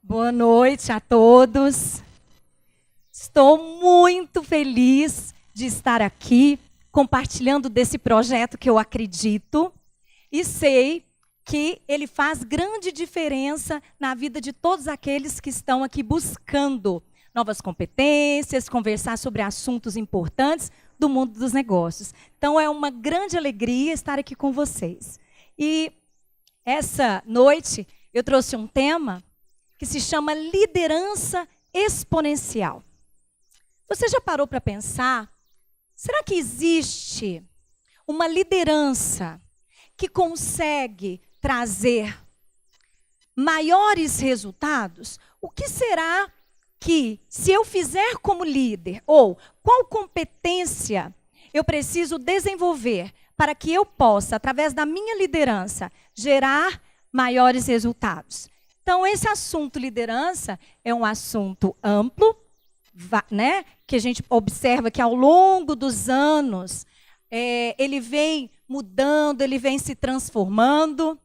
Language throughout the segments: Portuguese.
Boa noite a todos. Estou muito feliz de estar aqui compartilhando desse projeto que eu acredito e sei que ele faz grande diferença na vida de todos aqueles que estão aqui buscando novas competências, conversar sobre assuntos importantes do mundo dos negócios. Então é uma grande alegria estar aqui com vocês. E essa noite eu trouxe um tema que se chama liderança exponencial. Você já parou para pensar, será que existe uma liderança que consegue trazer maiores resultados? O que será que, se eu fizer como líder, ou qual competência eu preciso desenvolver para que eu possa, através da minha liderança, gerar maiores resultados? Então, esse assunto liderança é um assunto amplo, né? Que a gente observa que ao longo dos anos ele vem mudando, ele vem se transformando.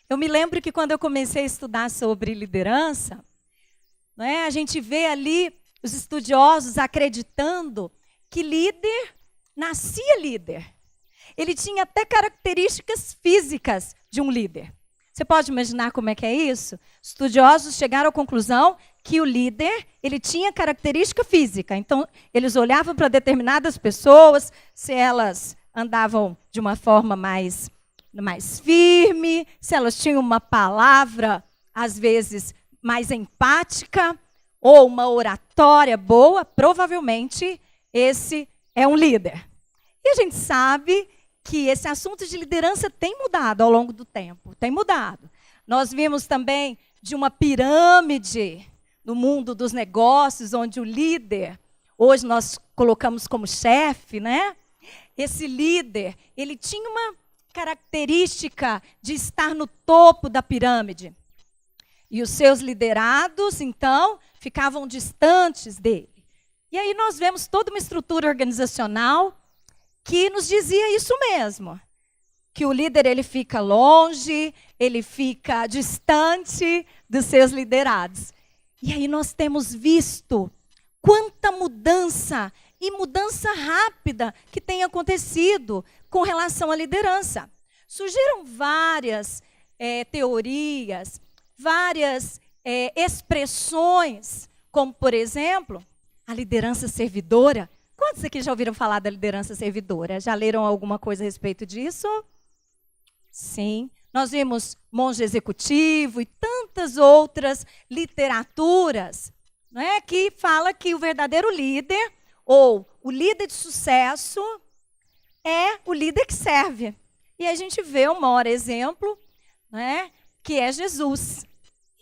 Eu me lembro que quando eu comecei a estudar sobre liderança, né, a gente vê ali os estudiosos acreditando que líder nascia líder. Ele tinha até características físicas de um líder. Você pode imaginar como é que é isso? Estudiosos chegaram à conclusão que o líder, ele tinha característica física. Então, eles olhavam para determinadas pessoas, se elas andavam de uma forma mais firme, se elas tinham uma palavra, às vezes, mais empática, ou uma oratória boa, provavelmente esse é um líder. E a gente sabe que esse assunto de liderança tem mudado ao longo do tempo, tem mudado. Nós vimos também de uma pirâmide no mundo dos negócios, onde o líder, hoje nós colocamos como chefe, né? Esse líder, ele tinha uma característica de estar no topo da pirâmide. E os seus liderados, então, ficavam distantes dele. E aí nós vemos toda uma estrutura organizacional que nos dizia isso mesmo, que o líder ele fica longe, ele fica distante dos seus liderados. E aí nós temos visto quanta mudança, e mudança rápida, que tem acontecido com relação à liderança. Surgiram várias teorias, várias expressões, como, por exemplo, a liderança servidora. Quantos aqui já ouviram falar da liderança servidora? Já leram alguma coisa a respeito disso? Sim. Nós vimos monge executivo e tantas outras literaturas, né, que fala que o verdadeiro líder, ou o líder de sucesso, é o líder que serve. E a gente vê o maior exemplo, né, que é Jesus.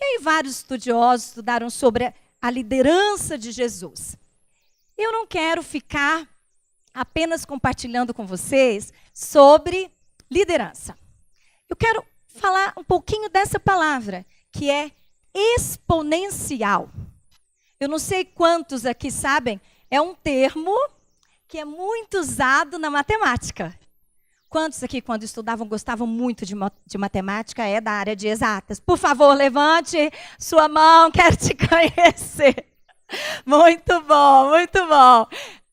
E aí vários estudiosos estudaram sobre a liderança de Jesus. Eu não quero ficar apenas compartilhando com vocês sobre liderança. Eu quero falar um pouquinho dessa palavra, que é exponencial. Eu não sei quantos aqui sabem, é um termo que é muito usado na matemática. Quantos aqui, quando estudavam, gostavam muito de matemática, é da área de exatas? Por favor, levante sua mão, quero te conhecer. Muito bom, muito bom.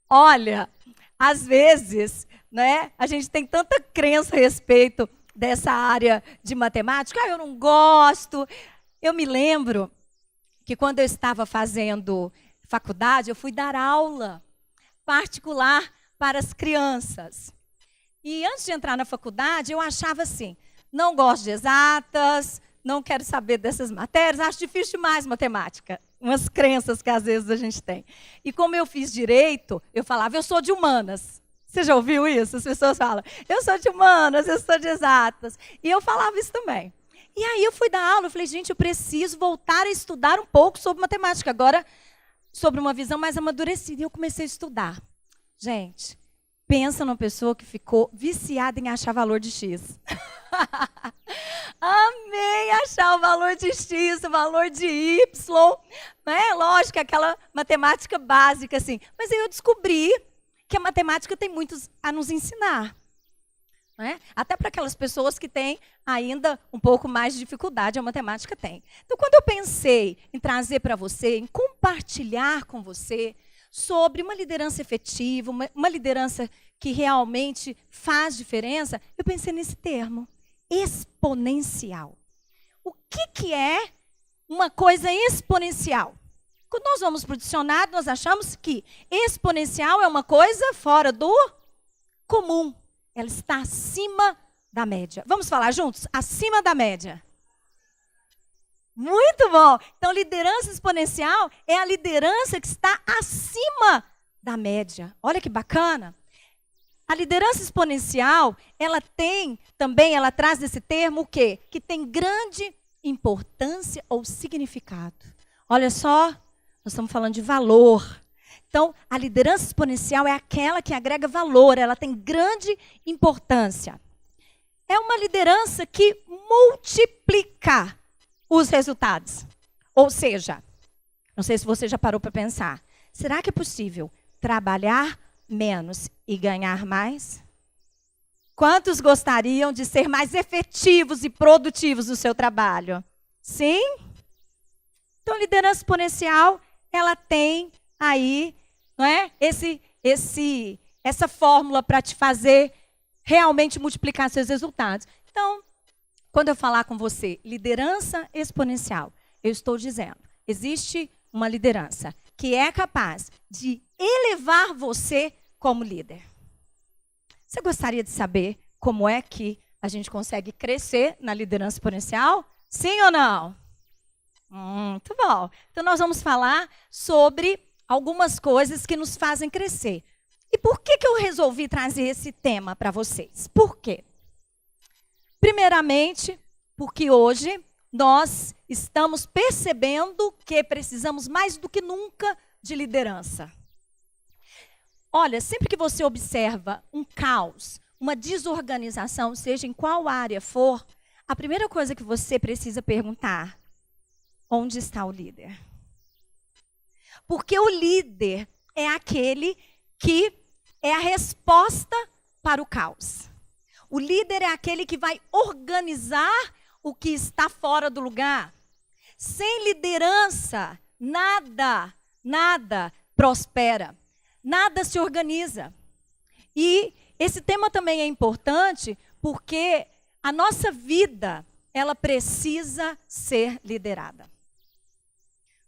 Olha, às vezes, né, a gente tem tanta crença a respeito dessa área de matemática. Eu não gosto. Eu me lembro que quando eu estava fazendo faculdade, eu fui dar aula particular para as crianças. E antes de entrar na faculdade, eu achava assim, não gosto de exatas, não quero saber dessas matérias, acho difícil demais matemática. Umas crenças que às vezes a gente tem. E como eu fiz direito, eu falava, eu sou de humanas. Você já ouviu isso? As pessoas falam, eu sou de humanas, eu sou de exatas. E eu falava isso também. E aí eu fui dar aula, eu falei, gente, eu preciso voltar a estudar um pouco sobre matemática. Agora, sobre uma visão mais amadurecida. E eu comecei a estudar. Gente, pensa numa pessoa que ficou viciada em achar valor de X. Amei achar o valor de X, o valor de Y. Né? Lógico, aquela matemática básica, assim. Mas aí eu descobri que a matemática tem muito a nos ensinar. né? Até para aquelas pessoas que têm ainda um pouco mais de dificuldade, a matemática tem. Então, quando eu pensei em trazer para você, em compartilhar com você sobre uma liderança efetiva, uma liderança que realmente faz diferença, eu pensei nesse termo, exponencial. O que é uma coisa exponencial? Quando nós vamos para o dicionário, nós achamos que exponencial é uma coisa fora do comum. Ela está acima da média. Vamos falar juntos? Acima da média. Muito bom. Então, liderança exponencial é a liderança que está acima da média. Olha que bacana. A liderança exponencial, ela traz esse termo o quê? Que tem grande importância ou significado. Olha só, nós estamos falando de valor. Então, a liderança exponencial é aquela que agrega valor, ela tem grande importância. É uma liderança que multiplica os resultados. Ou seja, não sei se você já parou para pensar, será que é possível trabalhar menos e ganhar mais? Quantos gostariam de ser mais efetivos e produtivos no seu trabalho? Sim? Então, a liderança exponencial, ela tem aí, não é? Essa fórmula para te fazer realmente multiplicar seus resultados. Então, quando eu falar com você, liderança exponencial, eu estou dizendo, existe uma liderança que é capaz de elevar você como líder. Você gostaria de saber como é que a gente consegue crescer na liderança exponencial? Sim ou não? Muito bom. Então, nós vamos falar sobre algumas coisas que nos fazem crescer. E por que eu resolvi trazer esse tema para vocês? Por quê? Primeiramente, porque hoje nós estamos percebendo que precisamos mais do que nunca de liderança. Olha, sempre que você observa um caos, uma desorganização, seja em qual área for, a primeira coisa que você precisa perguntar: onde está o líder? Porque o líder é aquele que é a resposta para o caos. O líder é aquele que vai organizar o que está fora do lugar. Sem liderança, nada prospera. Nada se organiza. E esse tema também é importante porque a nossa vida, ela precisa ser liderada.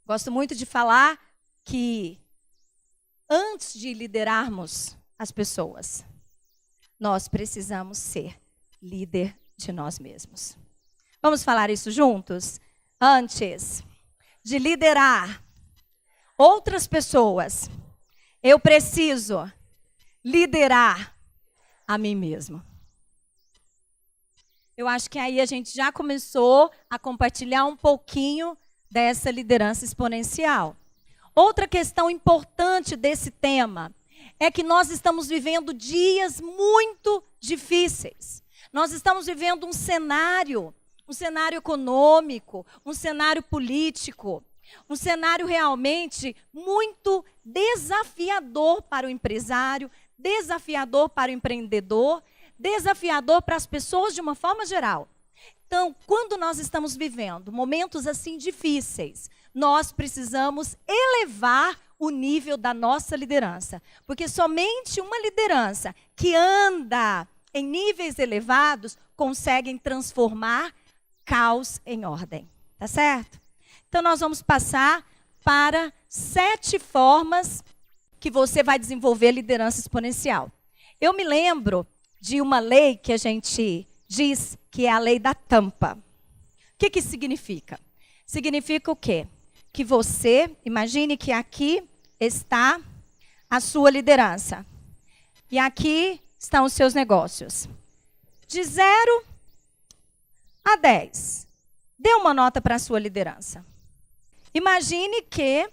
Gosto muito de falar que antes de liderarmos as pessoas, nós precisamos ser líder de nós mesmos. Vamos falar isso juntos? Antes de liderar outras pessoas, eu preciso liderar a mim mesmo. Eu acho que aí a gente já começou a compartilhar um pouquinho dessa liderança exponencial. Outra questão importante desse tema é que nós estamos vivendo dias muito difíceis. Nós estamos vivendo um cenário econômico, um cenário político, um cenário realmente muito desafiador para o empresário, desafiador para o empreendedor, desafiador para as pessoas de uma forma geral. Então, quando nós estamos vivendo momentos assim difíceis, nós precisamos elevar o nível da nossa liderança. Porque somente uma liderança que anda em níveis elevados consegue transformar caos em ordem. Tá certo? Então, nós vamos passar para 7 formas que você vai desenvolver liderança exponencial. Eu me lembro de uma lei que a gente diz que é a lei da tampa. O que isso significa? Significa o quê? Que você, imagine que aqui está a sua liderança. E aqui estão os seus negócios. De 0 a 10. Dê uma nota para a sua liderança. Imagine que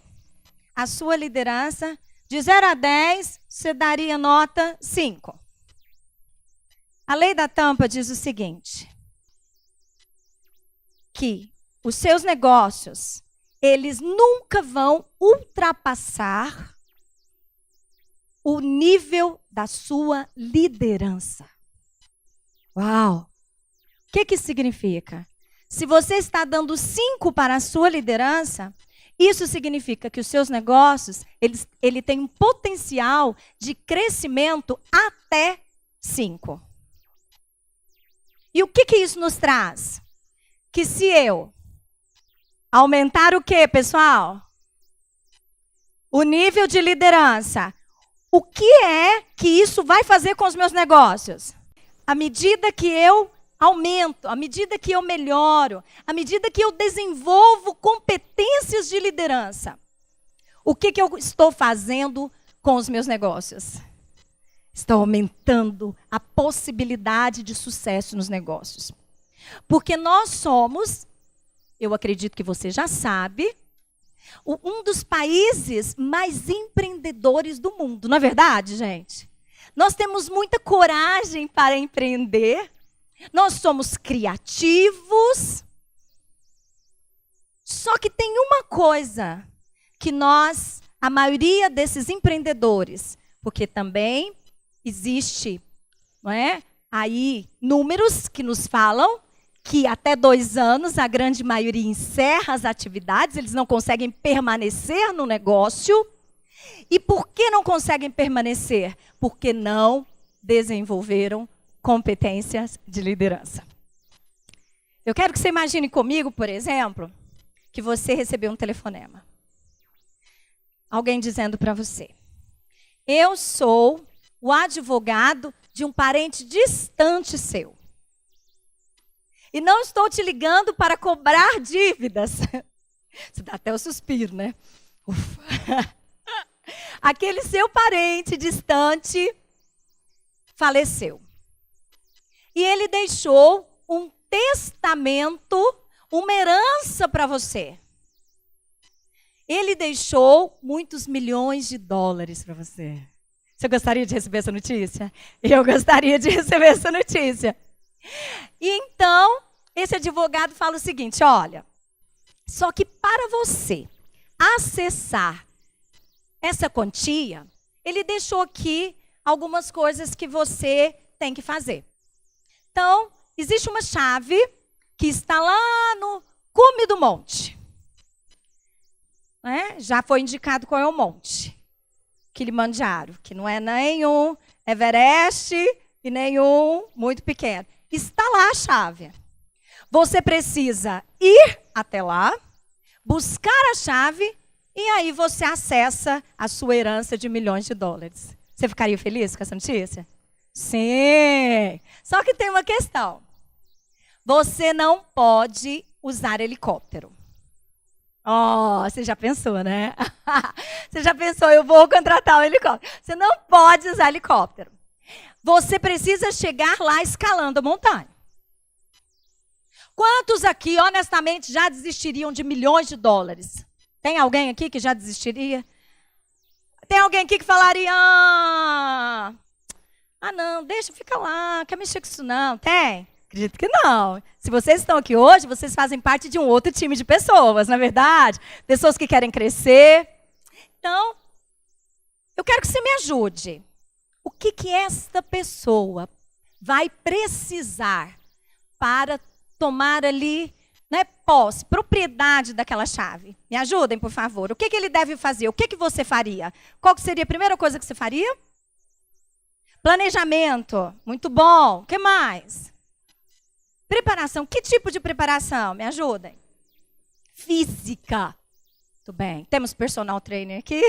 a sua liderança, de 0 a 10, você daria nota 5. A lei da tampa diz o seguinte: que os seus negócios, eles nunca vão ultrapassar o nível da sua liderança. Uau! O que isso significa? Se você está dando 5 para a sua liderança, isso significa que os seus negócios, ele tem um potencial de crescimento até 5. E o que isso nos traz? Que se eu aumentar o quê, pessoal? O nível de liderança. O que é que isso vai fazer com os meus negócios? À medida que eu aumento, à medida que eu melhoro, à medida que eu desenvolvo competências de liderança, o que eu estou fazendo com os meus negócios? Estou aumentando a possibilidade de sucesso nos negócios. Porque nós somos, eu acredito que você já sabe, um dos países mais empreendedores do mundo. Não é verdade, gente? Nós temos muita coragem para empreender. Nós somos criativos. Só que tem uma coisa que nós, a maioria desses empreendedores, porque também existe, não é, aí números que nos falam que até 2 anos a grande maioria encerra as atividades, eles não conseguem permanecer no negócio. E por que não conseguem permanecer? Porque não desenvolveram competências de liderança. Eu quero que você imagine comigo, por exemplo, que você recebeu um telefonema. Alguém dizendo para você: eu sou o advogado de um parente distante seu. E não estou te ligando para cobrar dívidas. Você dá até o suspiro, né? Ufa. Aquele seu parente distante faleceu. E ele deixou um testamento, uma herança para você. Ele deixou muitos milhões de dólares para você. Você gostaria de receber essa notícia? Eu gostaria de receber essa notícia. E então, esse advogado fala o seguinte: olha, só que para você acessar essa quantia, ele deixou aqui algumas coisas que você tem que fazer. Então, existe uma chave que está lá no cume do monte. Já foi indicado qual é o monte. Kilimanjaro, que não é nenhum Everest e nenhum muito pequeno. Está lá a chave. Você precisa ir até lá, buscar a chave, e aí você acessa a sua herança de milhões de dólares. Você ficaria feliz com essa notícia? Sim! Só que tem uma questão. Você não pode usar helicóptero. Oh, você já pensou, né? Você já pensou, eu vou contratar um helicóptero. Você não pode usar helicóptero. Você precisa chegar lá escalando a montanha. Quantos aqui, honestamente, já desistiriam de milhões de dólares? Tem alguém aqui que já desistiria? Tem alguém aqui que falaria: não, deixa, fica lá, quer mexer com isso não? Tem? Acredito que não. Se vocês estão aqui hoje, vocês fazem parte de um outro time de pessoas, não é verdade? Pessoas que querem crescer. Então, eu quero que você me ajude. O que esta pessoa vai precisar para tomar ali, né, posse, propriedade daquela chave? Me ajudem, por favor. O que ele deve fazer? O que você faria? Qual que seria a primeira coisa que você faria? Planejamento. Muito bom. O que mais? Preparação. Que tipo de preparação? Me ajudem. Física. Muito bem. Temos personal trainer aqui.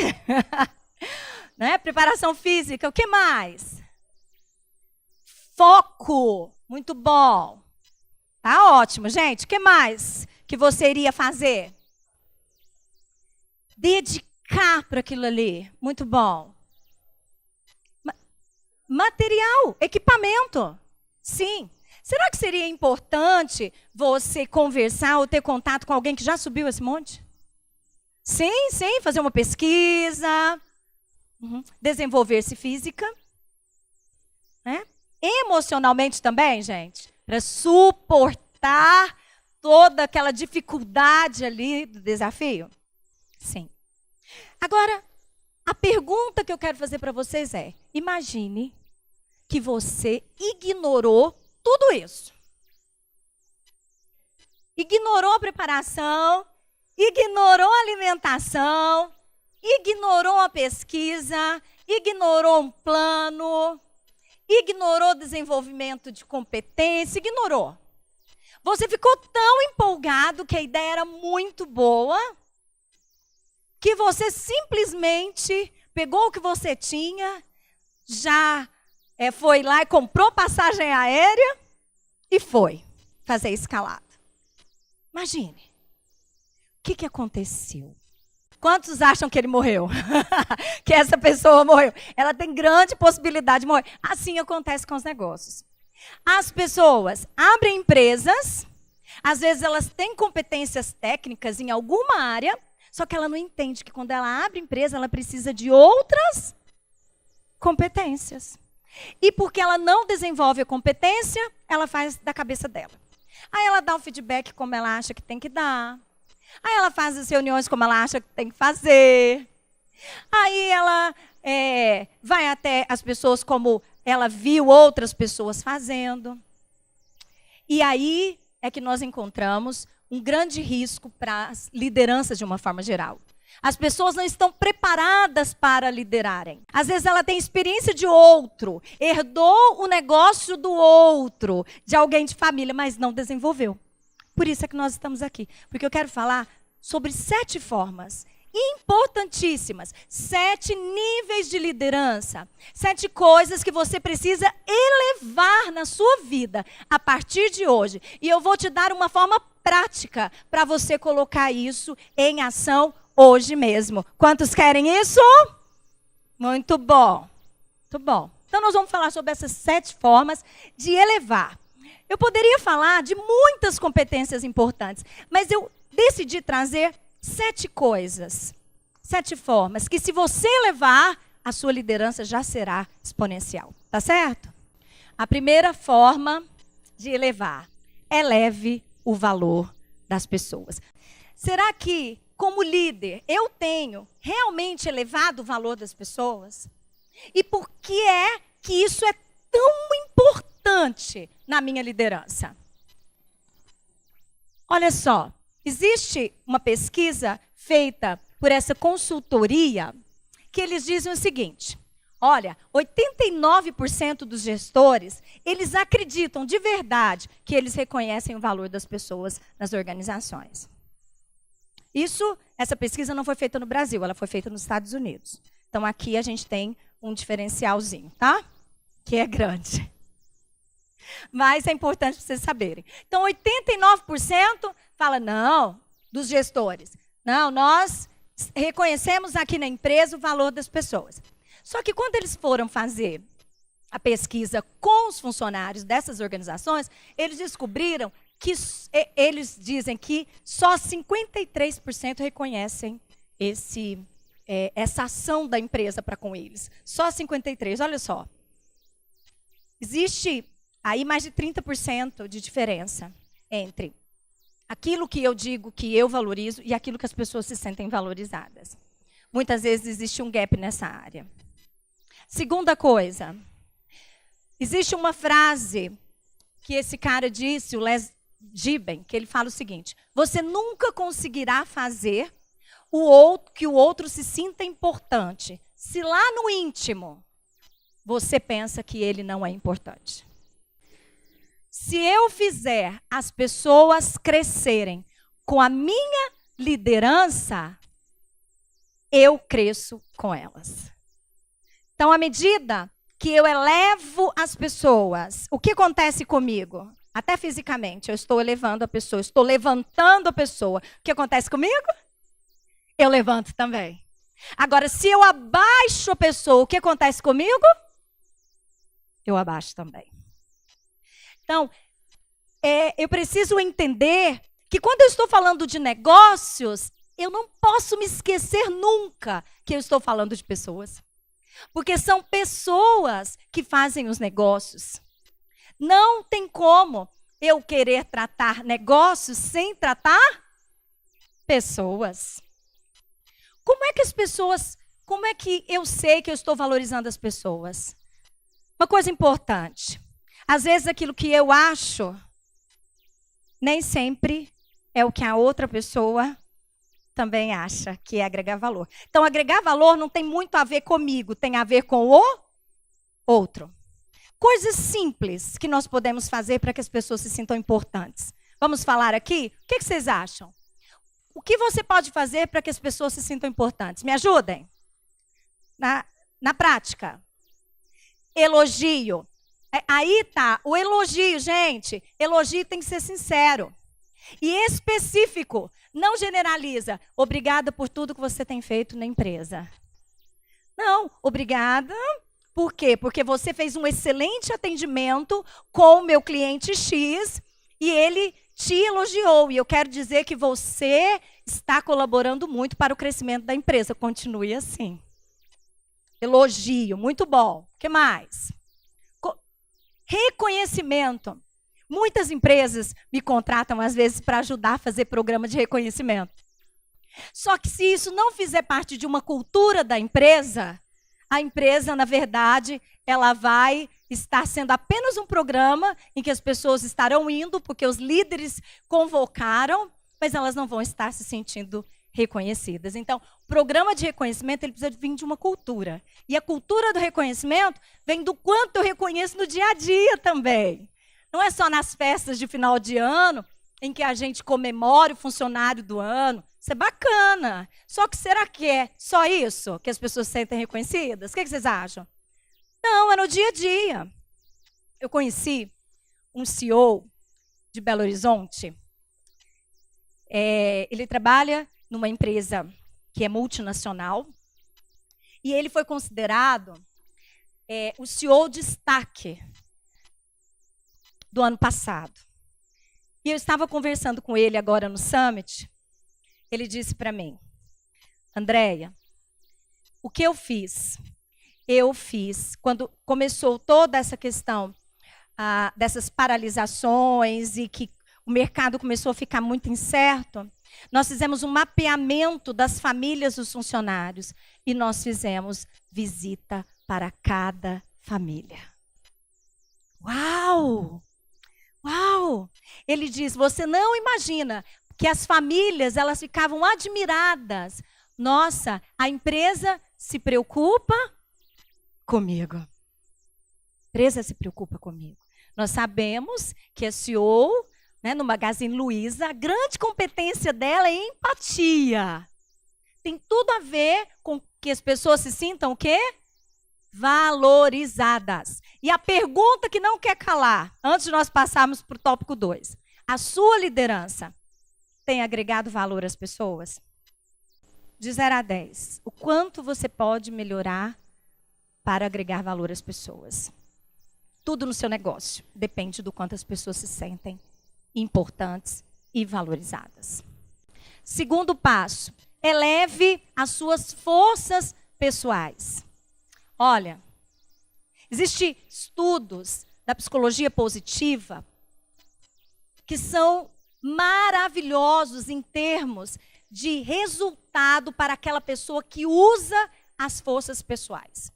Né? Preparação física. O que mais? Foco. Muito bom. Tá ótimo, gente. O que mais que você iria fazer? Dedicar para aquilo ali. Muito bom. Material, equipamento. Sim. Será que seria importante você conversar ou ter contato com alguém que já subiu esse monte? Sim, sim. Fazer uma pesquisa. Desenvolver-se física. Emocionalmente também, gente. Para suportar toda aquela dificuldade ali do desafio? Sim. Agora, a pergunta que eu quero fazer para vocês é: imagine que você ignorou tudo isso. Ignorou a preparação, ignorou a alimentação, ignorou a pesquisa, ignorou um plano, ignorou o desenvolvimento de competência, ignorou. Você ficou tão empolgado que a ideia era muito boa, que você simplesmente pegou o que você tinha, já foi lá e comprou passagem aérea e foi fazer escalada. Imagine, o que aconteceu? Quantos acham que ele morreu? Que essa pessoa morreu? Ela tem grande possibilidade de morrer. Assim acontece com os negócios. As pessoas abrem empresas, às vezes elas têm competências técnicas em alguma área, só que ela não entende que quando ela abre empresa, ela precisa de outras competências. E porque ela não desenvolve a competência, ela faz da cabeça dela. Aí ela dá o feedback como ela acha que tem que dar. Aí ela faz as reuniões como ela acha que tem que fazer. Aí ela vai até as pessoas como ela viu outras pessoas fazendo. E aí é que nós encontramos um grande risco para as lideranças de uma forma geral. As pessoas não estão preparadas para liderarem. Às vezes ela tem experiência de outro, herdou o negócio do outro, de alguém de família, mas não desenvolveu. Por isso é que nós estamos aqui. Porque eu quero falar sobre 7 formas importantíssimas, 7 níveis de liderança, 7 coisas que você precisa elevar na sua vida a partir de hoje. E eu vou te dar uma forma prática para você colocar isso em ação hoje mesmo. Quantos querem isso? Muito bom. Muito bom. Então nós vamos falar sobre essas 7 formas de elevar. Eu poderia falar de muitas competências importantes, mas eu decidi trazer 7 coisas, 7 formas, que se você elevar, a sua liderança já será exponencial. Tá certo? A primeira forma de elevar, eleve o valor das pessoas. Será que, como líder, eu tenho realmente elevado o valor das pessoas? E por que é que isso é tão importante na minha liderança? Olha só, existe uma pesquisa feita por essa consultoria que eles dizem o seguinte: olha, 89% dos gestores, eles acreditam de verdade que eles reconhecem o valor das pessoas nas organizações. Essa pesquisa não foi feita no Brasil, ela foi feita nos Estados Unidos. Então aqui a gente tem um diferencialzinho, tá? Que é grande. Mas é importante para vocês saberem. Então 89% fala não, dos gestores. Não, nós reconhecemos aqui na empresa o valor das pessoas. Só que quando eles foram fazer a pesquisa com os funcionários dessas organizações, eles descobriram que eles dizem que só 53% reconhecem essa ação da empresa para com eles. Só 53%, olha só. Existe aí mais de 30% de diferença entre aquilo que eu digo que eu valorizo e aquilo que as pessoas se sentem valorizadas. Muitas vezes existe um gap nessa área. Segunda coisa, existe uma frase que esse cara disse, o Les Giben, que ele fala o seguinte: você nunca conseguirá fazer que o outro se sinta importante se lá no íntimo você pensa que ele não é importante. Se eu fizer as pessoas crescerem com a minha liderança, eu cresço com elas. Então, à medida que eu elevo as pessoas, o que acontece comigo? Até fisicamente, eu estou elevando a pessoa, estou levantando a pessoa. O que acontece comigo? Eu levanto também. Agora, se eu abaixo a pessoa, o que acontece comigo? Eu abaixo também. Então, eu preciso entender que quando eu estou falando de negócios, eu não posso me esquecer nunca que eu estou falando de pessoas. Porque são pessoas que fazem os negócios. Não tem como eu querer tratar negócios sem tratar pessoas. Como é que eu sei que eu estou valorizando as pessoas? Uma coisa importante. Às vezes aquilo que eu acho nem sempre é o que a outra pessoa também acha que é agregar valor. Então, agregar valor não tem muito a ver comigo, tem a ver com o outro. Coisas simples que nós podemos fazer para que as pessoas se sintam importantes. Vamos falar aqui? O que vocês acham? O que você pode fazer para que as pessoas se sintam importantes? Me ajudem? Na prática. Elogio. Aí tá, o elogio, gente. Elogio tem que ser sincero e específico. Não generaliza. Obrigada por tudo que você tem feito na empresa. Não, obrigada. Por quê? Porque você fez um excelente atendimento com o meu cliente X e ele te elogiou. E eu quero dizer que você está colaborando muito para o crescimento da empresa. Continue assim. Elogio, muito bom. O que mais? Reconhecimento. Muitas empresas me contratam, às vezes, para ajudar a fazer programa de reconhecimento. Só que se isso não fizer parte de uma cultura da empresa, a empresa, na verdade, ela vai estar sendo apenas um programa em que as pessoas estarão indo porque os líderes convocaram, mas elas não vão estar se sentindo reconhecidas. Então, o programa de reconhecimento ele precisa vir de uma cultura. E a cultura do reconhecimento vem do quanto eu reconheço no dia a dia também. Não é só nas festas de final de ano, em que a gente comemora o funcionário do ano. Isso é bacana. Só que será que é só isso que as pessoas se sentem reconhecidas? O que vocês acham? Não, é no dia a dia. Eu conheci um CEO de Belo Horizonte. Ele trabalha numa empresa que é multinacional. E ele foi considerado o CEO destaque do ano passado. E eu estava conversando com ele agora no Summit. Ele disse para mim, Andréia, o que eu fiz? Eu fiz, quando começou toda essa questão dessas paralisações e que o mercado começou a ficar muito incerto, nós fizemos um mapeamento das famílias dos funcionários e nós fizemos visita para cada família. Uau! Uau! Ele diz, você não imagina que as famílias, elas ficavam admiradas. Nossa, a empresa se preocupa comigo. A empresa se preocupa comigo. Nós sabemos que a CEO, no Magazine Luiza, a grande competência dela é empatia. Tem tudo a ver com que as pessoas se sintam o quê? Valorizadas. E a pergunta que não quer calar, antes de nós passarmos para o tópico 2. A sua liderança tem agregado valor às pessoas? De 0 a 10. O quanto você pode melhorar para agregar valor às pessoas? Tudo no seu negócio depende do quanto as pessoas se sentem importantes e valorizadas. Segundo passo, eleve as suas forças pessoais. Olha, existem estudos da psicologia positiva que são maravilhosos em termos de resultado para aquela pessoa que usa as forças pessoais.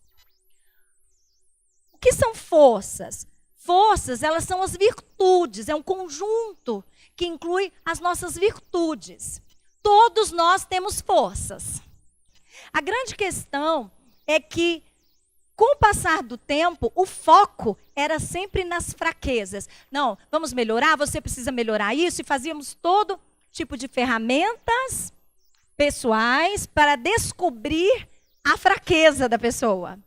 O que são forças? Forças, elas são as virtudes, é um conjunto que inclui as nossas virtudes. Todos nós temos forças. A grande questão é que, com o passar do tempo, o foco era sempre nas fraquezas. Não, vamos melhorar, você precisa melhorar isso. E fazíamos todo tipo de ferramentas pessoais para descobrir a fraqueza da pessoa.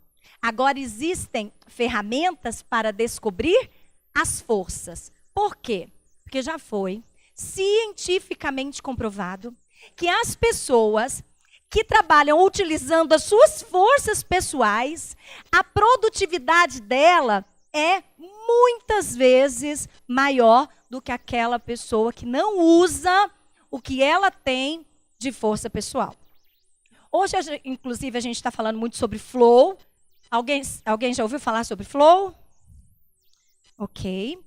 Agora existem ferramentas para descobrir as forças. Por quê? Porque já foi cientificamente comprovado que as pessoas que trabalham utilizando as suas forças pessoais, a produtividade dela é muitas vezes maior do que aquela pessoa que não usa o que ela tem de força pessoal. Hoje, inclusive, a gente está falando muito sobre flow. Alguém já ouviu falar sobre flow? Ok.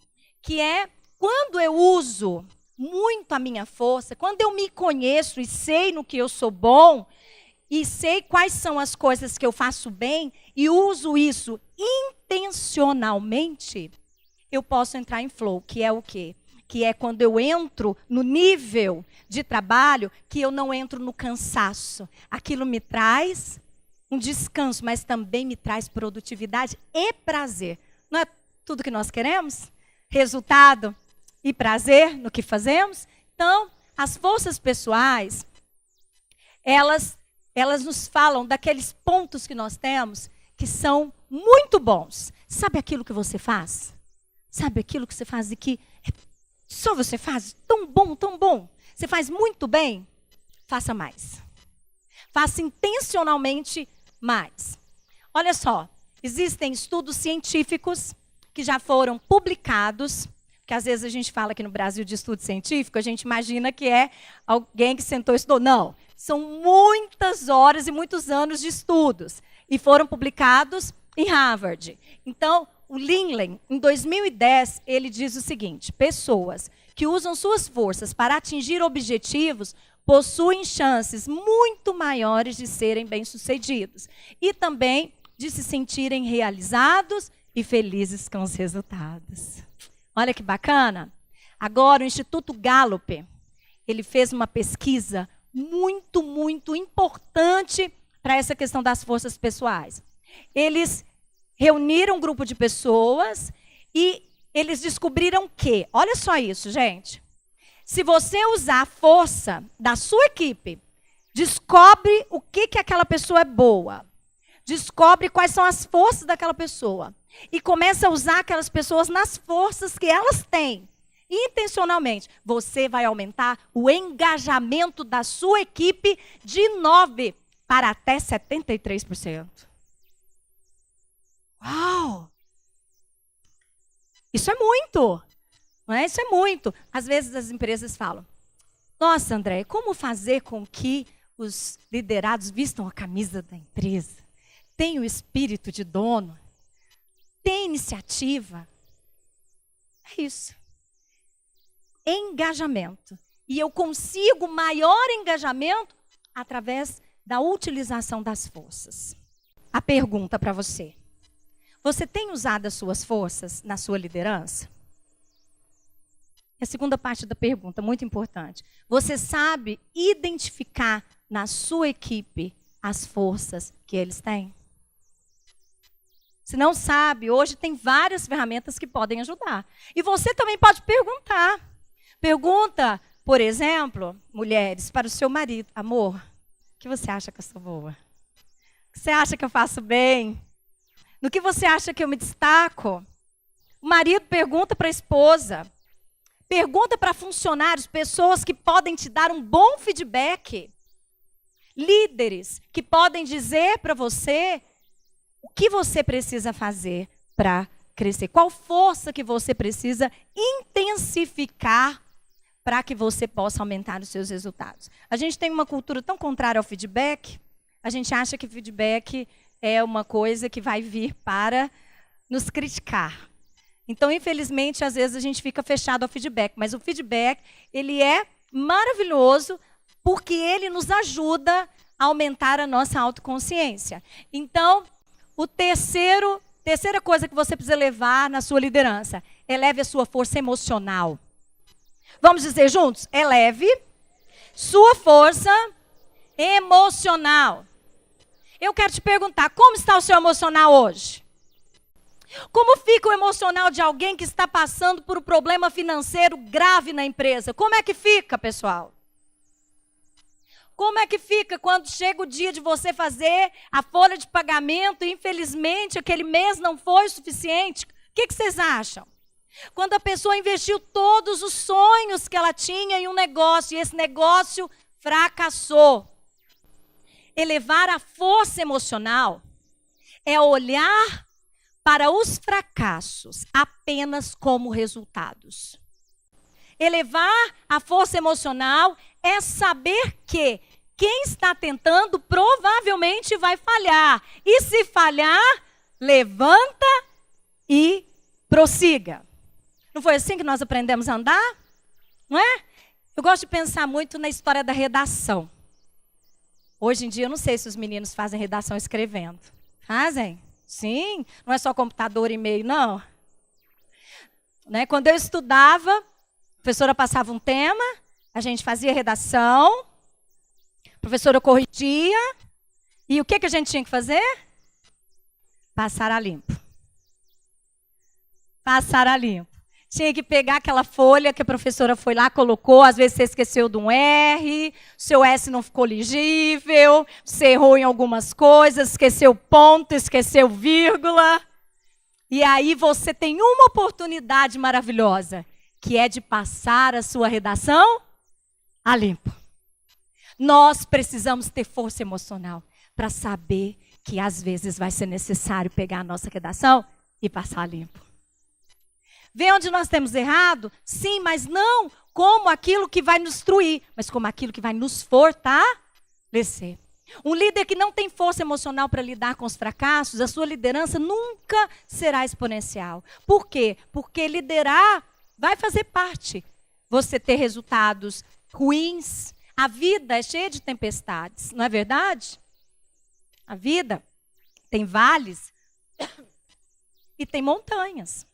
Que é quando eu uso muito a minha força, quando eu me conheço e sei no que eu sou bom, e sei quais são as coisas que eu faço bem, e uso isso intencionalmente, eu posso entrar em flow, que é o quê? Que é quando eu entro no nível de trabalho que eu não entro no cansaço. Aquilo me traz um descanso, mas também me traz produtividade e prazer. Não é tudo que nós queremos? Resultado e prazer no que fazemos? Então, as forças pessoais, elas nos falam daqueles pontos que nós temos que são muito bons. Sabe aquilo que você faz? Sabe aquilo que você faz e que só você faz? Tão bom, tão bom. Você faz muito bem? Faça mais. Faça intencionalmente mais. Olha só, existem estudos científicos que já foram publicados, que às vezes a gente fala aqui no Brasil de estudo científico, a gente imagina que é alguém que sentou e estudou. Não, são muitas horas e muitos anos de estudos. E foram publicados em Harvard. Então, o Linley, em 2010, ele diz o seguinte: pessoas que usam suas forças para atingir objetivos possuem chances muito maiores de serem bem-sucedidos e também de se sentirem realizados e felizes com os resultados. Olha que bacana. Agora, o Instituto Gallup, ele fez uma pesquisa muito, muito importante para essa questão das forças pessoais. Eles reuniram um grupo de pessoas e eles descobriram que, olha só isso, gente. Se você usar a força da sua equipe, descobre o que aquela pessoa é boa. Descobre quais são as forças daquela pessoa. E começa a usar aquelas pessoas nas forças que elas têm. Intencionalmente, você vai aumentar o engajamento da sua equipe de 9% para até 73%. Uau! Isso é muito, não é? Isso é muito. Às vezes as empresas falam: nossa, André, como fazer com que os liderados vistam a camisa da empresa? Tem o espírito de dono? Tem iniciativa? É isso. Engajamento. E eu consigo maior engajamento através da utilização das forças. A pergunta para você: você tem usado as suas forças na sua liderança? E a segunda parte da pergunta, muito importante. Você sabe identificar na sua equipe as forças que eles têm? Se não sabe, hoje tem várias ferramentas que podem ajudar. E você também pode perguntar. Pergunta, por exemplo, mulheres, para o seu marido: amor, o que você acha que eu sou boa? O que você acha que eu faço bem? No que você acha que eu me destaco? O marido pergunta para a esposa. Pergunta para funcionários, pessoas que podem te dar um bom feedback. Líderes que podem dizer para você o que você precisa fazer para crescer. Qual força que você precisa intensificar para que você possa aumentar os seus resultados. A gente tem uma cultura tão contrária ao feedback. A gente acha que feedback é uma coisa que vai vir para nos criticar. Então, infelizmente, às vezes a gente fica fechado ao feedback. Mas o feedback, ele é maravilhoso porque ele nos ajuda a aumentar a nossa autoconsciência. Então, terceira coisa que você precisa levar na sua liderança: eleve a sua força emocional. Vamos dizer juntos? Eleve sua força emocional. Eu quero te perguntar, como está o seu emocional hoje? Como fica o emocional de alguém que está passando por um problema financeiro grave na empresa? Como é que fica, pessoal? Como é que fica quando chega o dia de você fazer a folha de pagamento e, infelizmente, aquele mês não foi suficiente? O que vocês acham? Quando a pessoa investiu todos os sonhos que ela tinha em um negócio e esse negócio fracassou. Elevar a força emocional é olhar para os fracassos apenas como resultados. Elevar a força emocional é saber que quem está tentando provavelmente vai falhar. E se falhar, levanta e prossiga. Não foi assim que nós aprendemos a andar? Não é? Eu gosto de pensar muito na história da redação. Hoje em dia, eu não sei se os meninos fazem redação escrevendo. Fazem? Sim. Não é só computador e e-mail, não. Né? Quando eu estudava, a professora passava um tema, a gente fazia redação, a professora corrigia, e o que a gente tinha que fazer? Passar a limpo. Passar a limpo. Tinha que pegar aquela folha que a professora foi lá, colocou, às vezes você esqueceu de um R, seu S não ficou legível, você errou em algumas coisas, esqueceu ponto, esqueceu vírgula. E aí você tem uma oportunidade maravilhosa, que é de passar a sua redação a limpo. Nós precisamos ter força emocional para saber que às vezes vai ser necessário pegar a nossa redação e passar a limpo. Vê onde nós temos errado? Sim, mas não como aquilo que vai nos destruir, mas como aquilo que vai nos fortalecer. Um líder que não tem força emocional para lidar com os fracassos, a sua liderança nunca será exponencial. Por quê? Porque liderar vai fazer parte. Você ter resultados ruins. A vida é cheia de tempestades, não é verdade? A vida tem vales e tem montanhas.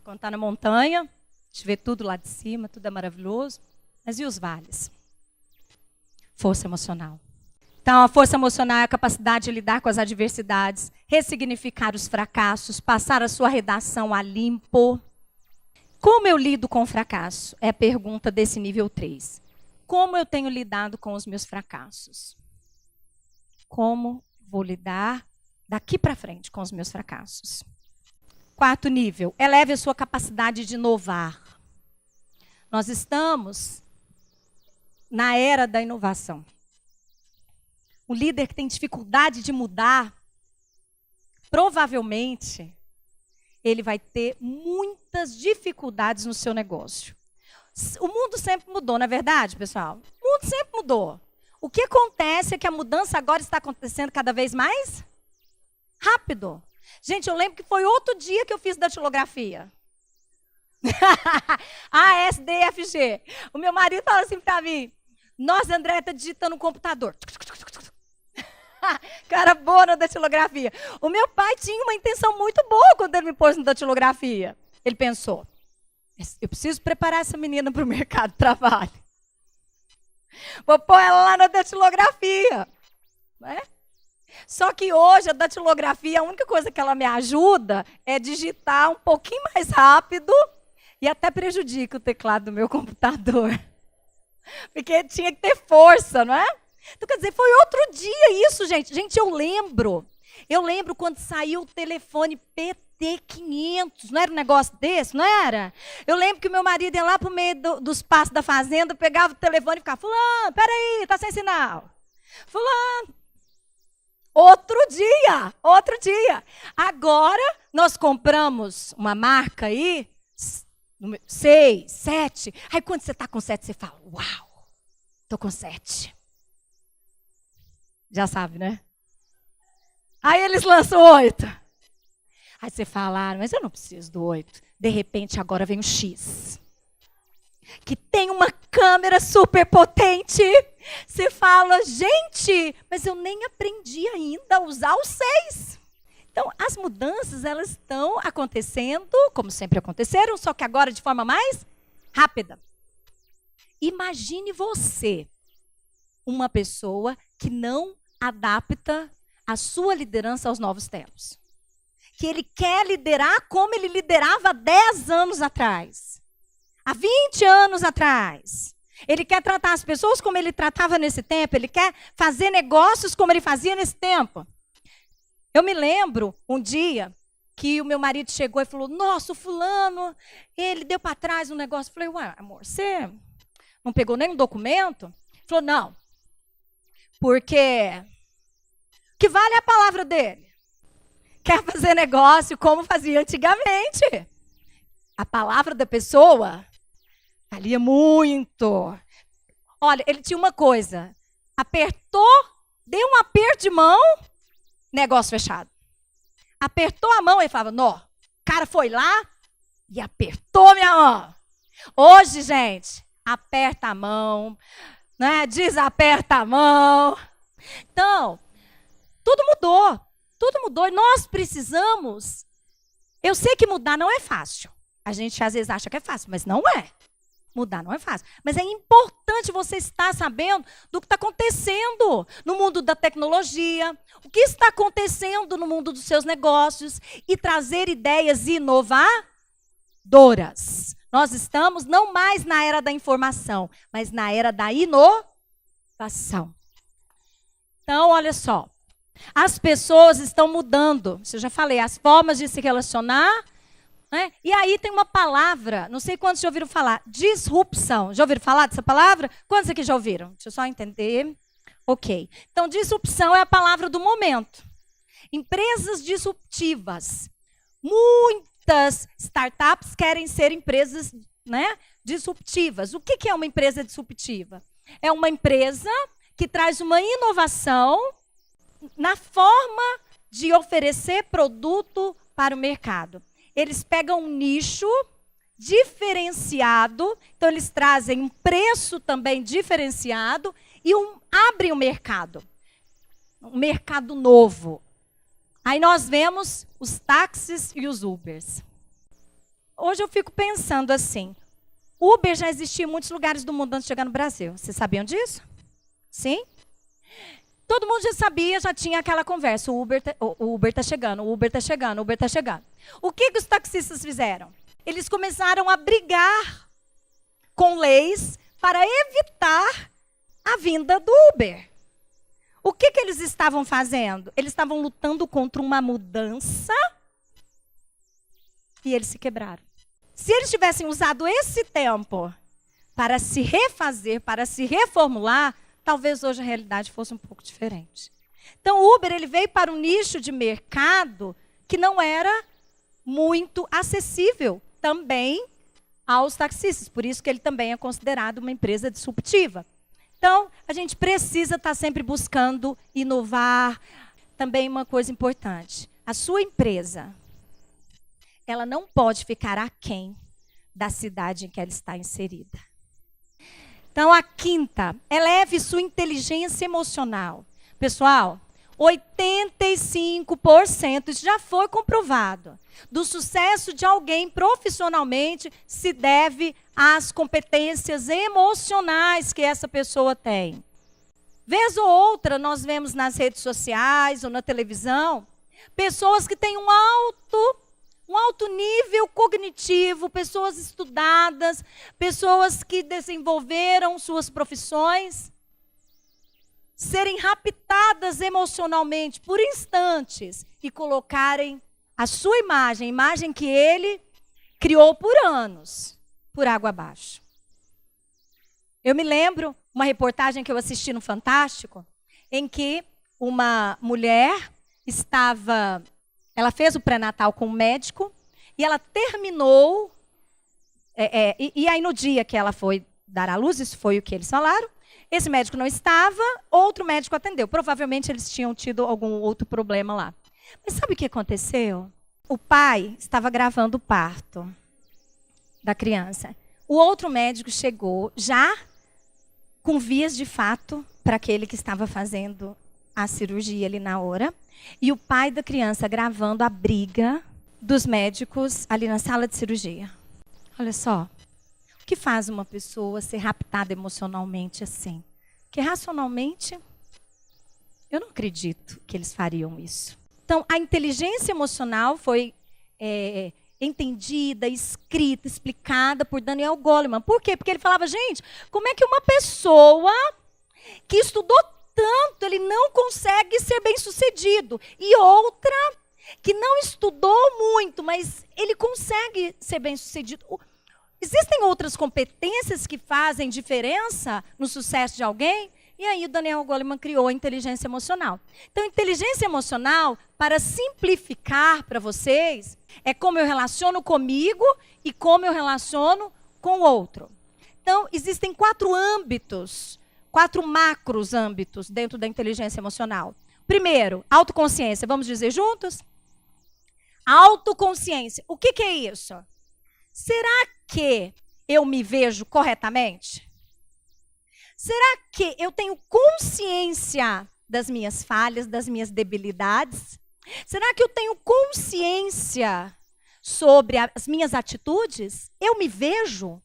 Quando está na montanha, a gente vê tudo lá de cima, tudo é maravilhoso. Mas e os vales? Força emocional. Então, a força emocional é a capacidade de lidar com as adversidades, ressignificar os fracassos, passar a sua redação a limpo. Como eu lido com o fracasso? É a pergunta desse nível 3. Como eu tenho lidado com os meus fracassos? Como vou lidar daqui para frente com os meus fracassos? 4º nível, eleve a sua capacidade de inovar. Nós estamos na era da inovação. O líder que tem dificuldade de mudar, provavelmente, ele vai ter muitas dificuldades no seu negócio. O mundo sempre mudou, não é verdade, pessoal? O mundo sempre mudou. O que acontece é que a mudança agora está acontecendo cada vez mais rápido. Gente, eu lembro que foi outro dia que eu fiz datilografia. ASDFG. O meu marido fala assim para mim, nossa, André, está digitando no computador. Cara boa na datilografia. O meu pai tinha uma intenção muito boa quando ele me pôs na datilografia. Ele pensou, eu preciso preparar essa menina para o mercado de trabalho. Vou pôr ela lá na datilografia. Não é? Só que hoje a datilografia, a única coisa que ela me ajuda é digitar um pouquinho mais rápido e até prejudica o teclado do meu computador. Porque tinha que ter força, não é? Então, quer dizer, foi outro dia isso, gente. Gente, eu lembro quando saiu o telefone PT500, não era um negócio desse, não era? Eu lembro que o meu marido ia lá para o meio dos pastos da fazenda, pegava o telefone e ficava, fulano, peraí, tá sem sinal. Fulano. Outro dia. Agora, nós compramos uma marca aí, 6, 7. Aí, quando você está com 7, você fala, uau, estou com 7. Já sabe, né? Aí, eles lançam 8. Aí, você fala, mas eu não preciso do 8. De repente, agora vem o X. Que tem uma câmera super potente. Você fala, gente, mas eu nem aprendi ainda a usar o 6. Então, as mudanças, elas estão acontecendo, como sempre aconteceram, só que agora de forma mais rápida. Imagine você, uma pessoa que não adapta a sua liderança aos novos tempos. Que ele quer liderar como ele liderava 10 anos atrás. Há 20 anos atrás. Ele quer tratar as pessoas como ele tratava nesse tempo. Ele quer fazer negócios como ele fazia nesse tempo. Eu me lembro um dia que o meu marido chegou e falou, nossa, o fulano, ele deu para trás um negócio. Eu falei, ué, amor, você não pegou nenhum documento? Ele falou, não. Porque que vale a palavra dele? Quer fazer negócio como fazia antigamente. A palavra da pessoa valia muito. Olha, ele tinha uma coisa. Apertou, deu um aperto de mão, negócio fechado. Apertou a mão e falava, não, o cara foi lá e apertou minha mão. Hoje, gente, aperta a mão, né? Desaperta a mão. Então, tudo mudou. Tudo mudou e nós precisamos. Eu sei que mudar não é fácil. A gente às vezes acha que é fácil, mas não é. Mudar não é fácil. Mas é importante você estar sabendo do que está acontecendo no mundo da tecnologia, o que está acontecendo no mundo dos seus negócios e trazer ideias inovadoras. Nós estamos não mais na era da informação, mas na era da inovação. Então, olha só. As pessoas estão mudando. Eu já falei, as formas de se relacionar. Né? E aí tem uma palavra, não sei quantos já ouviram falar, disrupção. Já ouviram falar dessa palavra? Quantos aqui já ouviram? Deixa eu só entender. Ok. Então, disrupção é a palavra do momento. Empresas disruptivas. Muitas startups querem ser empresas, né, disruptivas. O que é uma empresa disruptiva? É uma empresa que traz uma inovação na forma de oferecer produto para o mercado. Eles pegam um nicho diferenciado, então eles trazem um preço também diferenciado e abrem o mercado. Um mercado novo. Aí nós vemos os táxis e os Ubers. Hoje eu fico pensando assim, Uber já existia em muitos lugares do mundo antes de chegar no Brasil. Vocês sabiam disso? Sim? Todo mundo já sabia, já tinha aquela conversa. O Uber está chegando, o Uber está chegando, o Uber está chegando. O que os taxistas fizeram? Eles começaram a brigar com leis para evitar a vinda do Uber. O que eles estavam fazendo? Eles estavam lutando contra uma mudança e eles se quebraram. Se eles tivessem usado esse tempo para se refazer, para se reformular, talvez hoje a realidade fosse um pouco diferente. Então, o Uber ele veio para um nicho de mercado que não era muito acessível também aos taxistas. Por isso que ele também é considerado uma empresa disruptiva. Então, a gente precisa estar sempre buscando inovar. Também uma coisa importante. A sua empresa, ela não pode ficar aquém da cidade em que ela está inserida. Então, a quinta, eleve sua inteligência emocional. Pessoal, 85%, isso já foi comprovado, do sucesso de alguém profissionalmente se deve às competências emocionais que essa pessoa tem. Vez ou outra, nós vemos nas redes sociais ou na televisão, pessoas que têm um alto nível cognitivo, pessoas estudadas, pessoas que desenvolveram suas profissões, serem raptadas emocionalmente por instantes e colocarem a sua imagem, a imagem que ele criou por anos, por água abaixo. Eu me lembro uma reportagem que eu assisti no Fantástico, em que uma mulher ela fez o pré-natal com um médico e ela terminou, e aí no dia que ela foi dar à luz, isso foi o que eles falaram, esse médico não estava, outro médico atendeu. Provavelmente eles tinham tido algum outro problema lá. Mas sabe o que aconteceu? O pai estava gravando o parto da criança. O outro médico chegou já com vias de fato para aquele que estava fazendo a cirurgia ali na hora. E o pai da criança gravando a briga dos médicos ali na sala de cirurgia. Olha só. O que faz uma pessoa ser raptada emocionalmente assim? Porque racionalmente, eu não acredito que eles fariam isso. Então, a inteligência emocional foi entendida, escrita, explicada por Daniel Goleman. Por quê? Porque ele falava, gente, como é que uma pessoa que estudou tanto, ele não consegue ser bem-sucedido? E outra que não estudou muito, mas ele consegue ser bem-sucedido. Existem outras competências que fazem diferença no sucesso de alguém? E aí o Daniel Goleman criou a inteligência emocional. Então, inteligência emocional, para simplificar para vocês, é como eu relaciono comigo e como eu relaciono com o outro. Então, existem 4 âmbitos, 4 macros âmbitos dentro da inteligência emocional. Primeiro, autoconsciência. Vamos dizer juntos? Autoconsciência. O que é isso? Será que eu me vejo corretamente? Será que eu tenho consciência das minhas falhas, das minhas debilidades? Será que eu tenho consciência sobre as minhas atitudes? Eu me vejo?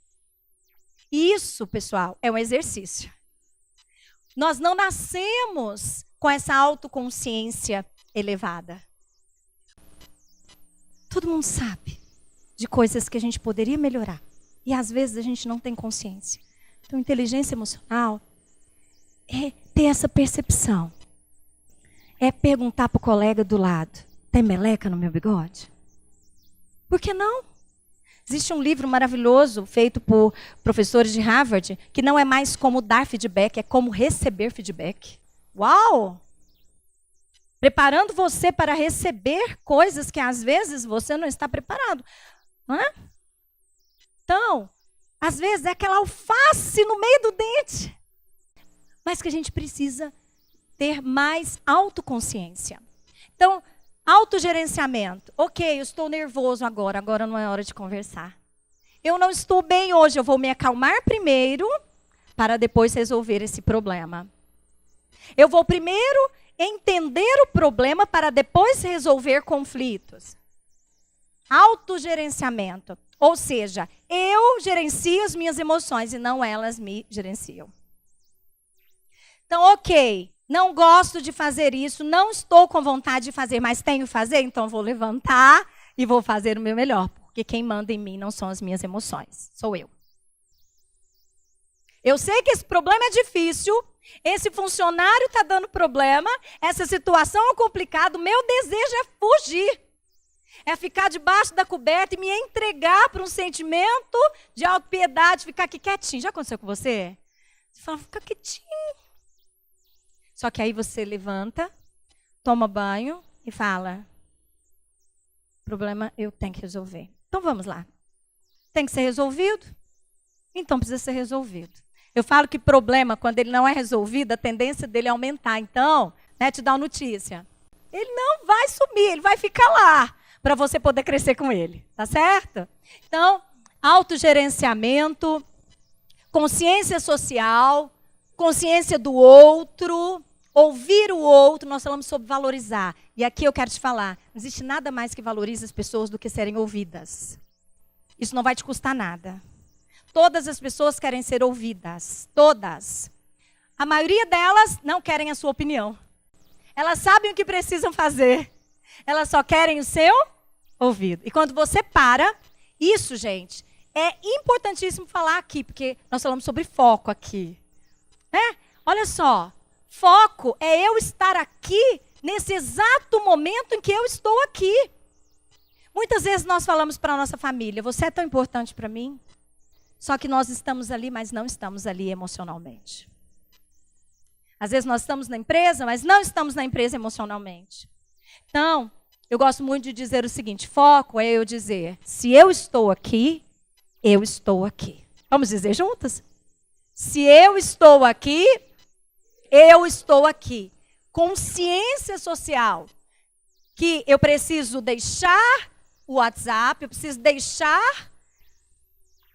Isso, pessoal, é um exercício. Nós não nascemos com essa autoconsciência elevada. Todo mundo sabe de coisas que a gente poderia melhorar. E às vezes a gente não tem consciência. Então, inteligência emocional é ter essa percepção. É perguntar para o colega do lado: tem meleca no meu bigode? Por que não? Existe um livro maravilhoso feito por professores de Harvard que não é mais como dar feedback, é como receber feedback. Uau! Preparando você para receber coisas que às vezes você não está preparado. Não é? Então, às vezes é aquela alface no meio do dente. Mas que a gente precisa ter mais autoconsciência. Então, autogerenciamento. Ok, eu estou nervoso agora não é hora de conversar. Eu não estou bem hoje, eu vou me acalmar primeiro para depois resolver esse problema. Eu vou primeiro entender o problema para depois resolver conflitos. Autogerenciamento. Ou seja, eu gerencio as minhas emoções e não elas me gerenciam. Então, ok, não gosto de fazer isso, não estou com vontade de fazer, mas tenho que fazer, então vou levantar e vou fazer o meu melhor. Porque quem manda em mim não são as minhas emoções, sou eu. Eu sei que esse problema é difícil, esse funcionário está dando problema, essa situação é complicada, o meu desejo é fugir. É ficar debaixo da coberta e me entregar para um sentimento de autopiedade, ficar aqui quietinho. Já aconteceu com você? Você fala, fica quietinho. Só que aí você levanta, toma banho e fala, problema eu tenho que resolver. Então vamos lá. Tem que ser resolvido? Então precisa ser resolvido. Eu falo que problema, quando ele não é resolvido, a tendência dele é aumentar. Então, te dá uma notícia. Ele não vai sumir, ele vai ficar lá, para você poder crescer com ele. Tá certo? Então, autogerenciamento, consciência social, consciência do outro, ouvir o outro, nós falamos sobre valorizar. E aqui eu quero te falar, não existe nada mais que valorize as pessoas do que serem ouvidas. Isso não vai te custar nada. Todas as pessoas querem ser ouvidas, todas. A maioria delas não querem a sua opinião. Elas sabem o que precisam fazer. Elas só querem o seu ouvido. E quando você para, isso, gente, é importantíssimo falar aqui, porque nós falamos sobre foco aqui. Olha só, foco é eu estar aqui nesse exato momento em que eu estou aqui. Muitas vezes nós falamos para a nossa família, você é tão importante para mim? Só que nós estamos ali, mas não estamos ali emocionalmente. Às vezes nós estamos na empresa, mas não estamos na empresa emocionalmente. Então, eu gosto muito de dizer o seguinte, foco é eu dizer, se eu estou aqui, eu estou aqui. Vamos dizer juntas? Se eu estou aqui, eu estou aqui. Consciência social, que eu preciso deixar o WhatsApp, eu preciso deixar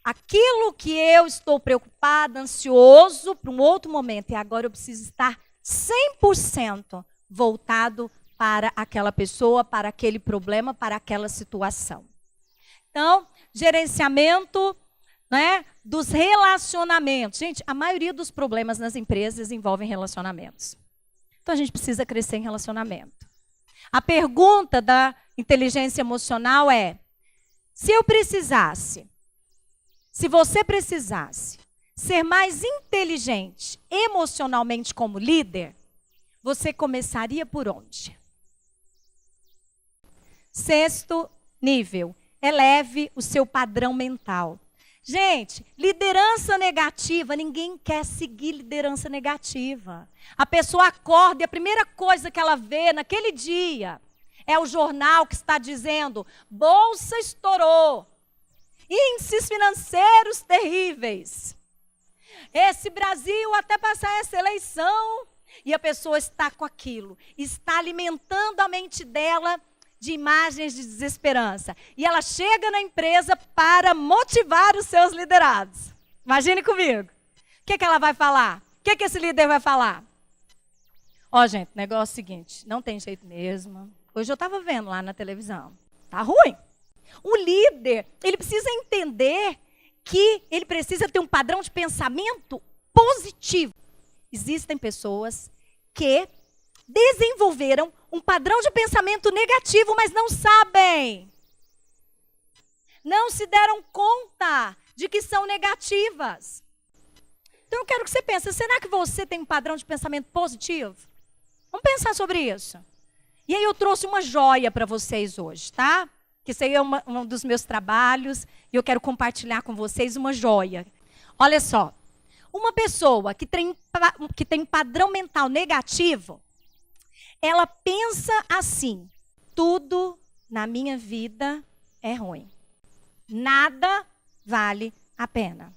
aquilo que eu estou preocupada, ansioso, para um outro momento. E agora eu preciso estar 100% voltado para aquela pessoa, para aquele problema, para aquela situação. Então, gerenciamento, dos relacionamentos. Gente, a maioria dos problemas nas empresas envolvem relacionamentos. Então, a gente precisa crescer em relacionamento. A pergunta da inteligência emocional é, se você precisasse ser mais inteligente emocionalmente como líder, você começaria por onde? Sexto nível, eleve o seu padrão mental. Gente, liderança negativa, ninguém quer seguir liderança negativa. A pessoa acorda e a primeira coisa que ela vê naquele dia é o jornal que está dizendo, bolsa estourou. Índices financeiros terríveis. Esse Brasil, até passar essa eleição, e a pessoa está com aquilo. Está alimentando a mente dela de imagens de desesperança. E ela chega na empresa para motivar os seus liderados. Imagine comigo. O que ela vai falar? O que esse líder vai falar? Gente, o negócio é o seguinte, não tem jeito mesmo. Hoje eu estava vendo lá na televisão. Tá ruim. O líder, ele precisa entender que ele precisa ter um padrão de pensamento positivo. Existem pessoas que desenvolveram um padrão de pensamento negativo, mas não sabem. Não se deram conta de que são negativas. Então eu quero que você pense, será que você tem um padrão de pensamento positivo? Vamos pensar sobre isso. E aí eu trouxe uma joia para vocês hoje, tá? Que isso aí é um dos meus trabalhos e eu quero compartilhar com vocês uma joia. Olha só, uma pessoa que tem padrão mental negativo, ela pensa assim: tudo na minha vida é ruim. Nada vale a pena.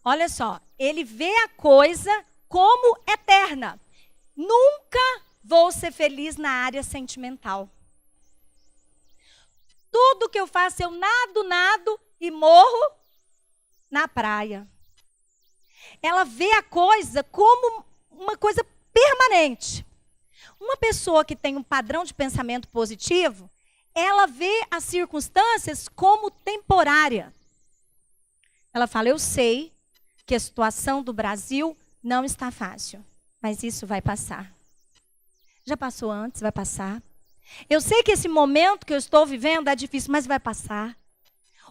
Olha só, ele vê a coisa como eterna. Nunca vou ser feliz na área sentimental. Tudo que eu faço, eu nado e morro na praia. Ela vê a coisa como uma coisa permanente. Uma pessoa que tem um padrão de pensamento positivo, ela vê as circunstâncias como temporária. Ela fala, eu sei que a situação do Brasil não está fácil, mas isso vai passar. Já passou antes, vai passar. Eu sei que esse momento que eu estou vivendo é difícil, mas vai passar.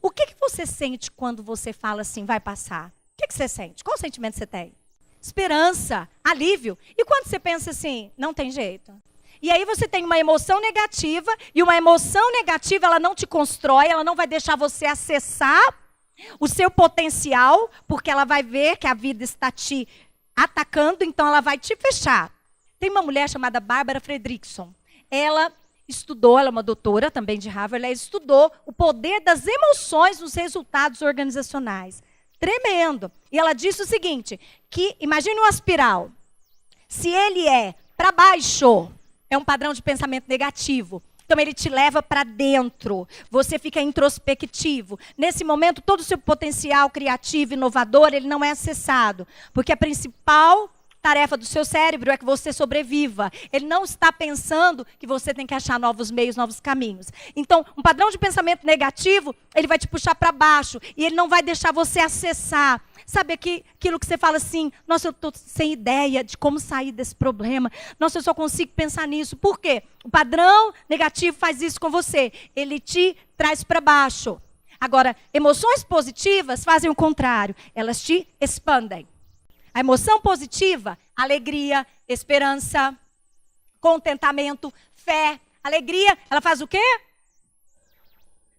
O que você sente quando você fala assim, vai passar? O que você sente? Qual sentimento você tem? Esperança, alívio. E quando você pensa assim, não tem jeito? E aí você tem uma emoção negativa, e uma emoção negativa, ela não te constrói, ela não vai deixar você acessar o seu potencial, porque ela vai ver que a vida está te atacando, então ela vai te fechar. Tem uma mulher chamada Barbara Fredrickson. Ela estudou, ela é uma doutora também de Harvard, ela estudou o poder das emoções nos resultados organizacionais. Tremendo. E ela disse o seguinte, que imagine uma espiral. Se ele é para baixo, é um padrão de pensamento negativo. Então ele te leva para dentro. Você fica introspectivo. Nesse momento, todo o seu potencial criativo, inovador, ele não é acessado. Porque a principal tarefa do seu cérebro é que você sobreviva. Ele não está pensando que você tem que achar novos meios, novos caminhos. Então, um padrão de pensamento negativo, ele vai te puxar para baixo. E ele não vai deixar você acessar. Sabe aquilo que você fala assim, nossa, eu estou sem ideia de como sair desse problema. Nossa, eu só consigo pensar nisso. Por quê? O padrão negativo faz isso com você. Ele te traz para baixo. Agora, emoções positivas fazem o contrário. Elas te expandem. A emoção positiva, alegria, esperança, contentamento, fé, alegria, ela faz o quê?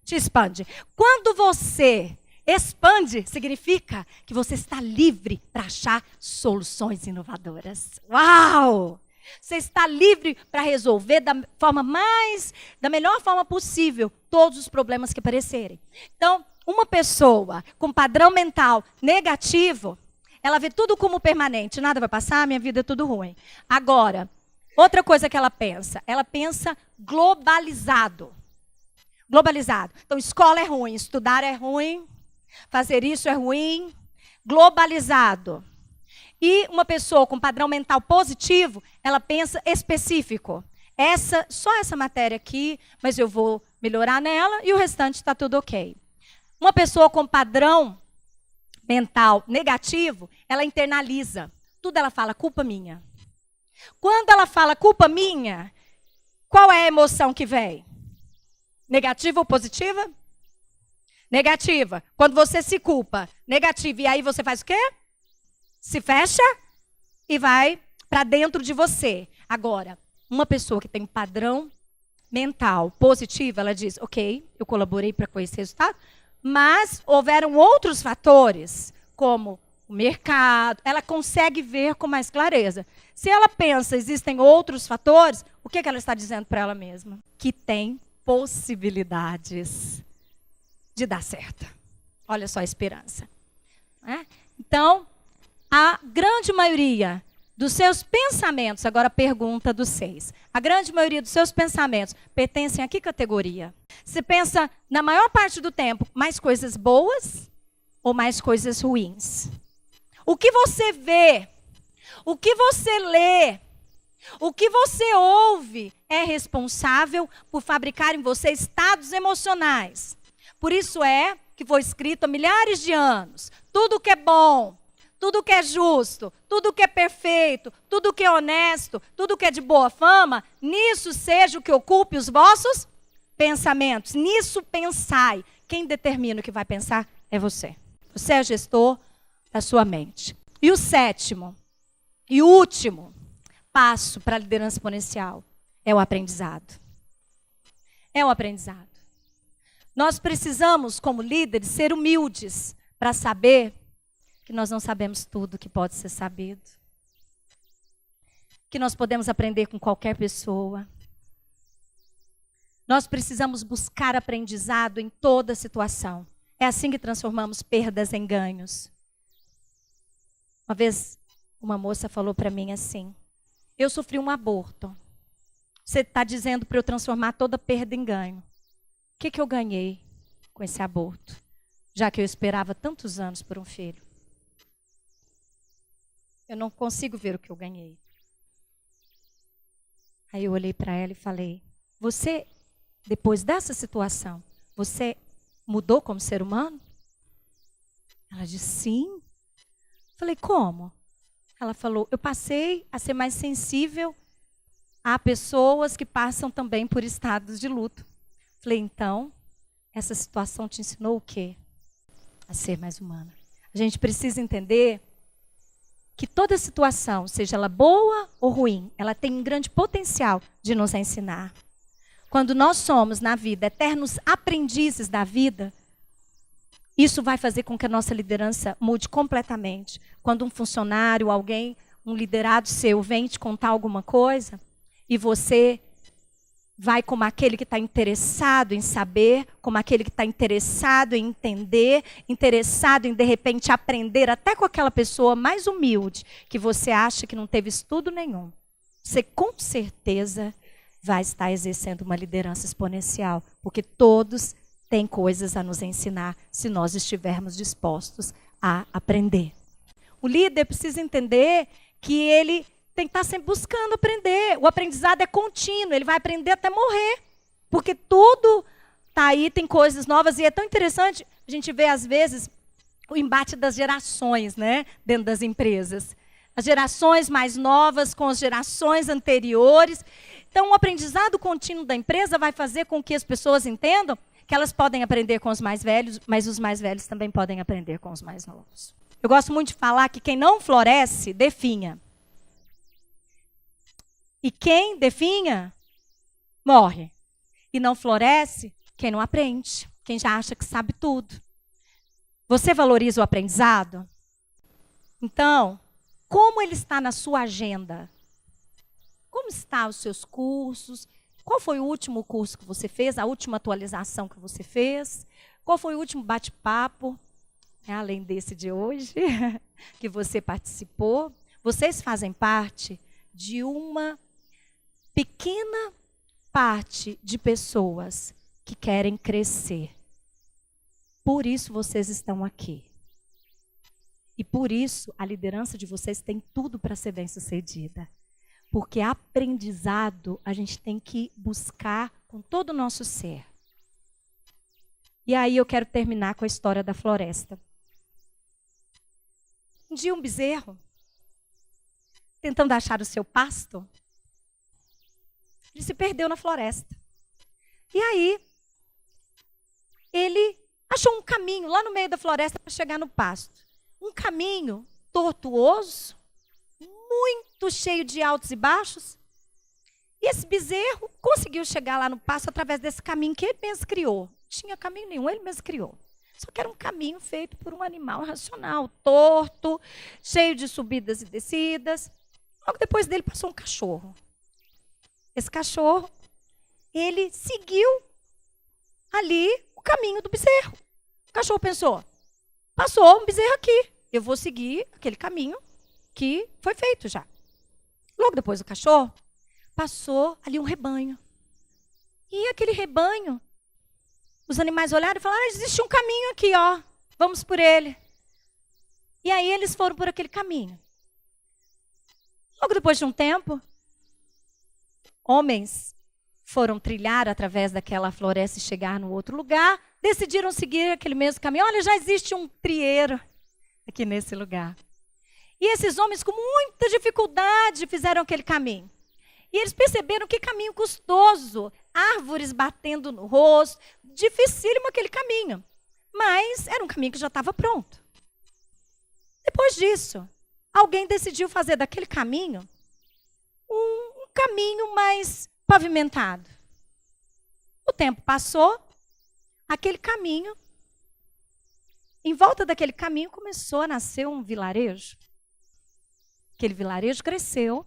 Te expande. Quando você expande, significa que você está livre para achar soluções inovadoras. Uau! Você está livre para resolver da melhor forma possível todos os problemas que aparecerem. Então, uma pessoa com padrão mental negativo, ela vê tudo como permanente. Nada vai passar, minha vida é tudo ruim. Agora, outra coisa que ela pensa globalizado. Globalizado. Então, escola é ruim, estudar é ruim, fazer isso é ruim. Globalizado. E uma pessoa com padrão mental positivo, ela pensa específico. Só essa matéria aqui, mas eu vou melhorar nela e o restante está tudo ok. Uma pessoa com padrão mental negativo, ela internaliza. Tudo ela fala, culpa minha. Quando ela fala culpa minha, qual é a emoção que vem? Negativa ou positiva? Negativa. Quando você se culpa, negativa. E aí você faz o quê? Se fecha e vai para dentro de você. Agora, uma pessoa que tem um padrão mental positivo, ela diz, ok, eu colaborei para com esse resultado, mas houveram outros fatores, como o mercado, ela consegue ver com mais clareza. Se ela pensa, existem outros fatores, o que ela está dizendo para ela mesma? Que tem possibilidades de dar certo. Olha só a esperança. Então, a grande maioria dos seus pensamentos, agora a pergunta dos 6. A grande maioria dos seus pensamentos pertencem a que categoria? Você pensa, na maior parte do tempo, mais coisas boas ou mais coisas ruins? O que você vê, o que você lê, O que você ouve é responsável por fabricar em você estados emocionais. Por isso é que foi escrito há milhares de anos. Tudo que é bom, tudo que é justo, tudo que é perfeito, tudo que é honesto, tudo que é de boa fama, nisso seja o que ocupe os vossos pensamentos. Nisso pensai. Quem determina o que vai pensar é você. Você é o gestor da sua mente. E o sétimo e último passo para a liderança exponencial é o aprendizado. É o aprendizado. Nós precisamos, como líderes, ser humildes para saber que nós não sabemos tudo que pode ser sabido. Que nós podemos aprender com qualquer pessoa. Nós precisamos buscar aprendizado em toda situação. É assim que transformamos perdas em ganhos. Uma vez, uma moça falou para mim assim: eu sofri um aborto. Você está dizendo para eu transformar toda perda em ganho. O que eu ganhei com esse aborto? Já que eu esperava tantos anos por um filho. Eu não consigo ver o que eu ganhei. Aí eu olhei para ela e falei: você, depois dessa situação, você mudou como ser humano? Ela disse: sim. Falei: como? Ela falou: eu passei a ser mais sensível a pessoas que passam também por estados de luto. Falei: então, essa situação te ensinou o quê? A ser mais humana. A gente precisa entender que toda situação, seja ela boa ou ruim, ela tem um grande potencial de nos ensinar. Quando nós somos, na vida, eternos aprendizes da vida, isso vai fazer com que a nossa liderança mude completamente. Quando um funcionário, alguém, um liderado seu vem te contar alguma coisa e você vai como aquele que está interessado em saber, como aquele que está interessado em entender, interessado em, de repente, aprender até com aquela pessoa mais humilde, que você acha que não teve estudo nenhum. Você, com certeza, vai estar exercendo uma liderança exponencial, porque todos têm coisas a nos ensinar se nós estivermos dispostos a aprender. O líder precisa entender que ele tem que estar sempre buscando aprender. O aprendizado é contínuo, ele vai aprender até morrer. Porque tudo está aí, tem coisas novas. E é tão interessante a gente ver, às vezes, o embate das gerações, né, dentro das empresas. As gerações mais novas com as gerações anteriores. Então, o aprendizado contínuo da empresa vai fazer com que as pessoas entendam que elas podem aprender com os mais velhos, mas os mais velhos também podem aprender com os mais novos. Eu gosto muito de falar que quem não floresce, definha. E quem definha, morre. E não floresce quem não aprende, quem já acha que sabe tudo. Você valoriza o aprendizado? Então, como ele está na sua agenda? Como estão os seus cursos? Qual foi o último curso que você fez? A última atualização que você fez? Qual foi o último bate-papo, além desse de hoje, que você participou? Vocês fazem parte de uma pequena parte de pessoas que querem crescer. Por isso vocês estão aqui. E por isso a liderança de vocês tem tudo para ser bem-sucedida. Porque aprendizado a gente tem que buscar com todo o nosso ser. E aí eu quero terminar com a história da floresta. Um dia um bezerro, tentando achar o seu pasto, ele se perdeu na floresta. E aí, ele achou um caminho lá no meio da floresta para chegar no pasto. Um caminho tortuoso, muito cheio de altos e baixos. E esse bezerro conseguiu chegar lá no pasto através desse caminho que ele mesmo criou. Não tinha caminho nenhum, ele mesmo criou. Só que era um caminho feito por um animal racional, torto, cheio de subidas e descidas. Logo depois dele passou um cachorro. Esse cachorro, ele seguiu ali o caminho do bezerro. O cachorro pensou: passou um bezerro aqui, eu vou seguir aquele caminho que foi feito já. Logo depois do cachorro, passou ali um rebanho. E aquele rebanho, os animais olharam e falaram: existe um caminho aqui, ó, vamos por ele. E aí eles foram por aquele caminho. Logo depois de um tempo, homens foram trilhar através daquela floresta e chegar no outro lugar, decidiram seguir aquele mesmo caminho. Olha, já existe um trieiro aqui nesse lugar. E esses homens, com muita dificuldade, fizeram aquele caminho. E eles perceberam que caminho custoso, árvores batendo no rosto, dificílimo aquele caminho. Mas era um caminho que já estava pronto. Depois disso, alguém decidiu fazer daquele caminho um caminho mais pavimentado. O tempo passou, aquele caminho, em volta daquele caminho começou a nascer um vilarejo. Aquele vilarejo cresceu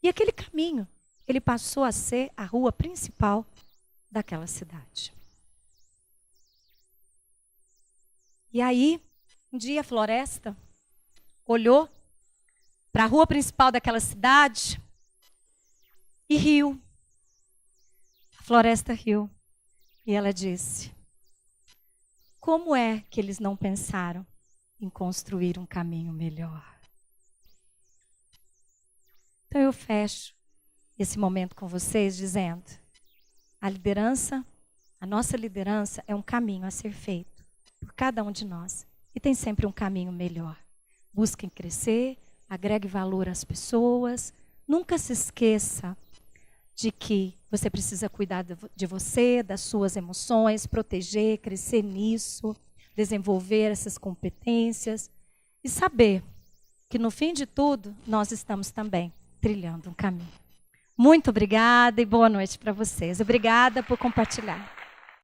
e aquele caminho, ele passou a ser a rua principal daquela cidade. E aí, um dia a floresta olhou para a rua principal daquela cidade e riu. A floresta riu e ela disse: como é que eles não pensaram em construir um caminho melhor? Então eu fecho esse momento com vocês dizendo: a nossa liderança é um caminho a ser feito por cada um de nós. E tem sempre um caminho melhor. Busquem crescer, agregue valor às pessoas. Nunca se esqueça de que você precisa cuidar de você, das suas emoções, proteger, crescer nisso, desenvolver essas competências e saber que no fim de tudo nós estamos também trilhando um caminho. Muito obrigada e boa noite para vocês. Obrigada por compartilhar.